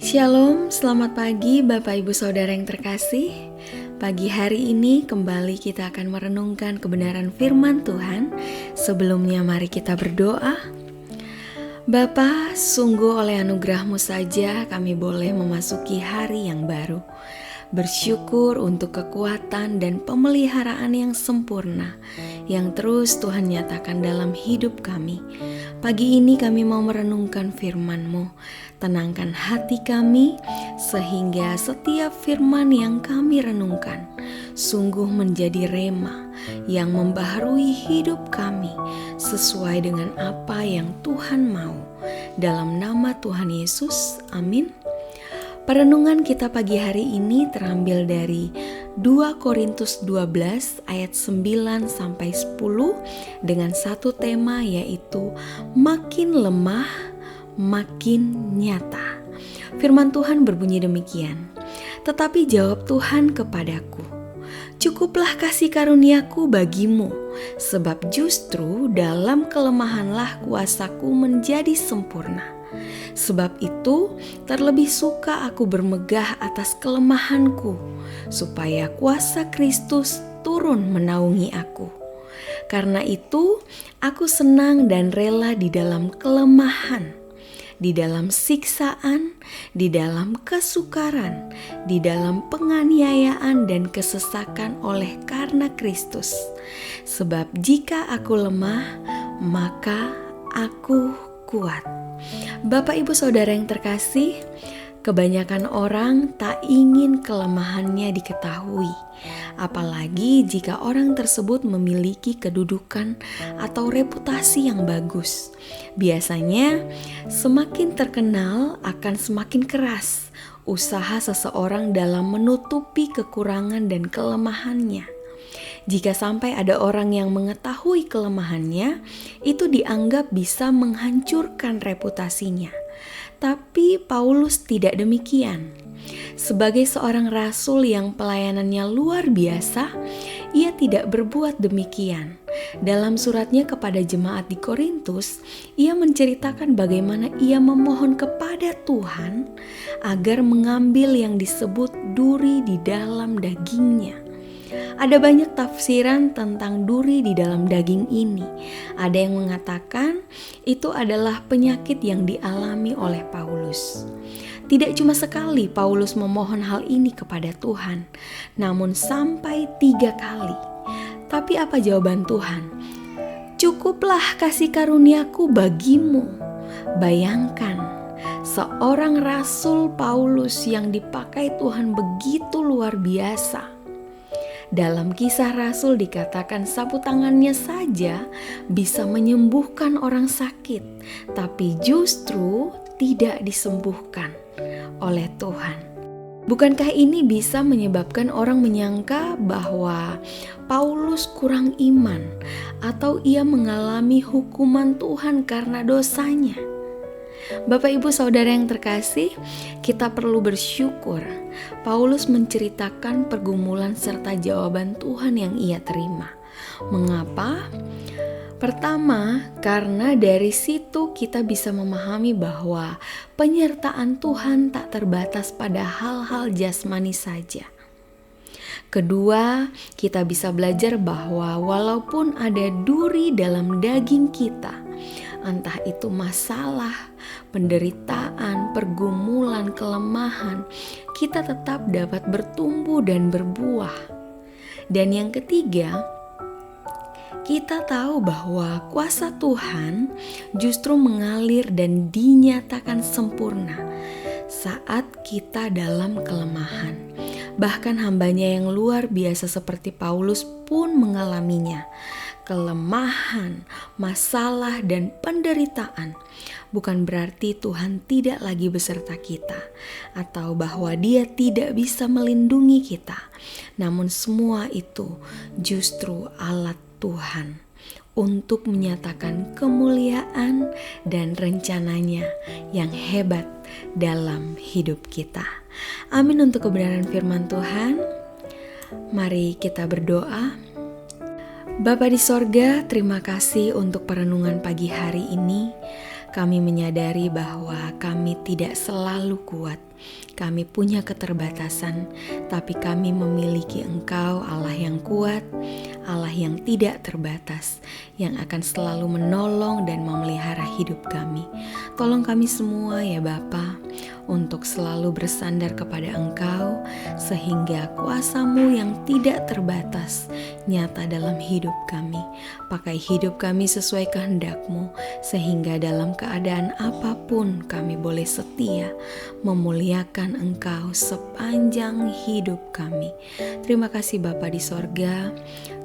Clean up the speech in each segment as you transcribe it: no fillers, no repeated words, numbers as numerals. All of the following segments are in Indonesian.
Shalom, selamat pagi Bapak Ibu Saudara yang terkasih. Pagi hari ini kembali kita akan merenungkan kebenaran firman Tuhan. Sebelumnya mari kita berdoa. Bapa, sungguh oleh anugerah-Mu saja kami boleh memasuki hari yang baru. Bersyukur untuk kekuatan dan pemeliharaan yang sempurna yang terus Tuhan nyatakan dalam hidup kami. Pagi ini kami mau merenungkan firman-Mu. Tenangkan hati kami sehingga setiap firman yang kami renungkan sungguh menjadi rema yang membaharui hidup kami sesuai dengan apa yang Tuhan mau. Dalam nama Tuhan Yesus, amin. Perenungan kita pagi hari ini terambil dari 2 Korintus 12 ayat 9 sampai 10 dengan satu tema, yaitu makin lemah makin nyata. Firman Tuhan berbunyi demikian. Tetapi jawab Tuhan kepadaku, cukuplah kasih karuniaku bagimu, sebab justru dalam kelemahanlah kuasaku menjadi sempurna. Sebab itu terlebih suka aku bermegah atas kelemahanku, supaya kuasa Kristus turun menaungi aku. Karena itu aku senang dan rela di dalam kelemahan, di dalam siksaan, di dalam kesukaran, di dalam penganiayaan dan kesesakan oleh karena Kristus. Sebab jika aku lemah, maka aku kuat. Bapak Ibu Saudara yang terkasih, kebanyakan orang tak ingin kelemahannya diketahui, apalagi jika orang tersebut memiliki kedudukan atau reputasi yang bagus. Biasanya, semakin terkenal akan semakin keras usaha seseorang dalam menutupi kekurangan dan kelemahannya. Jika sampai ada orang yang mengetahui kelemahannya, itu dianggap bisa menghancurkan reputasinya. Tapi Paulus tidak demikian. Sebagai seorang rasul yang pelayanannya luar biasa, ia tidak berbuat demikian. Dalam suratnya kepada jemaat di Korintus, ia menceritakan bagaimana ia memohon kepada Tuhan agar mengambil yang disebut duri di dalam dagingnya. Ada banyak tafsiran tentang duri di dalam daging ini. Ada yang mengatakan itu adalah penyakit yang dialami oleh Paulus. Tidak cuma sekali Paulus memohon hal ini kepada Tuhan, namun sampai 3 kali. Tapi apa jawaban Tuhan? Cukuplah kasih karuniaku bagimu. Bayangkan, seorang rasul Paulus yang dipakai Tuhan begitu luar biasa. Dalam Kisah Rasul dikatakan sapu tangannya saja bisa menyembuhkan orang sakit, tapi justru tidak disembuhkan oleh Tuhan. Bukankah ini bisa menyebabkan orang menyangka bahwa Paulus kurang iman atau ia mengalami hukuman Tuhan karena dosanya? Bapak Ibu Saudara yang terkasih, kita perlu bersyukur Paulus menceritakan pergumulan serta jawaban Tuhan yang ia terima. Mengapa? Pertama, karena dari situ kita bisa memahami bahwa penyertaan Tuhan tak terbatas pada hal-hal jasmani saja. Kedua, kita bisa belajar bahwa walaupun ada duri dalam daging kita, entah itu masalah, penderitaan, pergumulan, kelemahan, kita tetap dapat bertumbuh dan berbuah. Dan yang ketiga, kita tahu bahwa kuasa Tuhan justru mengalir dan dinyatakan sempurna saat kita dalam kelemahan. Bahkan hambanya yang luar biasa seperti Paulus pun mengalaminya. Kelemahan, masalah, dan penderitaan bukan berarti Tuhan tidak lagi beserta kita atau bahwa Dia tidak bisa melindungi kita. Namun semua itu justru alat Tuhan untuk menyatakan kemuliaan dan rencananya yang hebat dalam hidup kita. Amin untuk kebenaran firman Tuhan. Mari kita berdoa. Bapa di sorga, terima kasih untuk perenungan pagi hari ini. Kami menyadari bahwa kami tidak selalu kuat. Kami punya keterbatasan, tapi kami memiliki Engkau, Allah yang kuat, Allah yang tidak terbatas, yang akan selalu menolong dan memelihara hidup kami. Tolong kami semua ya Bapa, untuk selalu bersandar kepada Engkau, sehingga kuasa-Mu yang tidak terbatas nyata dalam hidup kami. Pakai hidup kami sesuai kehendak-Mu, sehingga dalam keadaan apapun kami boleh setia memuliakan Engkau sepanjang hidup kami. Terima kasih Bapa di sorga.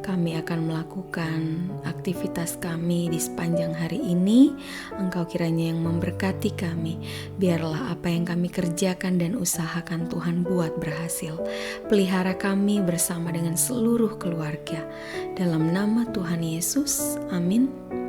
Kami akan melakukan aktivitas kami di sepanjang hari ini. Engkau kiranya yang memberkati kami. Biarlah apa yang kami kerjakan dan usahakan Tuhan buat berhasil. Pelihara kami bersama dengan seluruh keluarga. Dalam nama Tuhan Yesus, amin.